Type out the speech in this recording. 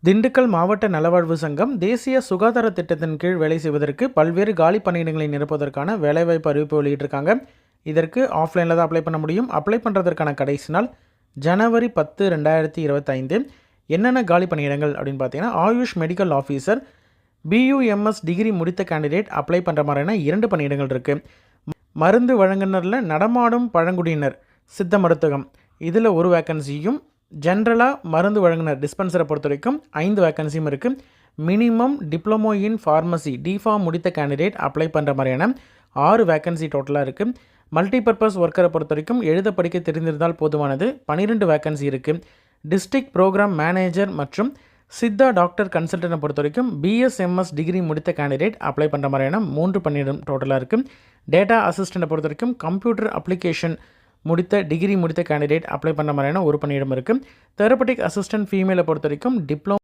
திண்டுக்கல் மாவட்ட நலவாழ்வு சங்கம் தேசிய சுகாதார திட்டத்தின் கீழ் வேலை செய்வதற்கு பல்வேறு காலி பணியிடங்களை நிரப்புவதற்கான வேலைவாய்ப்பு அறிவிப்பு வெளியிட்டிருக்காங்க. இதற்கு ஆஃப்லைனில் தான் அப்ளை பண்ண முடியும். அப்ளை பண்ணுறதற்கான கடைசி நாள் ஜனவரி 10, 2025. என்னென்ன காலி பணியிடங்கள் அப்படின்னு பார்த்தீங்கன்னா, AYUSH medical officer, BUMS degree முடித்த கேண்டிடேட் அப்ளை பண்ணுற மாதிரியான 2 பணியிடங்கள் இருக்குது. மருந்து வழங்குனரில் நடமாடும் பழங்குடியினர் சித்த மருத்துவம் இதில் ஒரு வேக்கன்சியும், ஜென்ரலாக மருந்து வழங்குனர் டிஸ்பென்சரை பொறுத்த வரைக்கும் 5 வேக்கன்சியும் இருக்குது. Minimum diploma in pharmacy deform முடித்த கேண்டிடேட் அப்ளை பண்ணுற மாதிரியான 6 வேக்கன்சி டோட்டலாக இருக்குது. மல்டிபர்பஸ் ஒர்க்கரை பொறுத்த வரைக்கும் எழுத படிக்க தெரிந்திருந்தால் போதுமானது, 12 வேக்கன்சி இருக்குது. டிஸ்ட்ரிக்ட் ப்ரோக்ராம் மேனேஜர் மற்றும் சித்தா டாக்டர் கன்சல்டன்ட்டை பொறுத்த வரைக்கும் பிஎஸ்எம்எஸ் டிகிரி முடித்த கேண்டிடேட் அப்ளை பண்ணுற மாதிரியான 3 பணியிடம் டோட்டலாக இருக்குது. டேட்டா அசிஸ்டண்ட்டை பொறுத்த வரைக்கும் கம்ப்யூட்டர் அப்ளிகேஷன் டிகிரி முடித்த கேண்டிடேட் அப்ளை பண்ண மாதிரியான ஒரு பணியிடம் இருக்குது. தெரபட்டிக் அசிஸ்டன்ட் ஃபீமேலை பொறுத்த வரைக்கும் டிப்ளமோ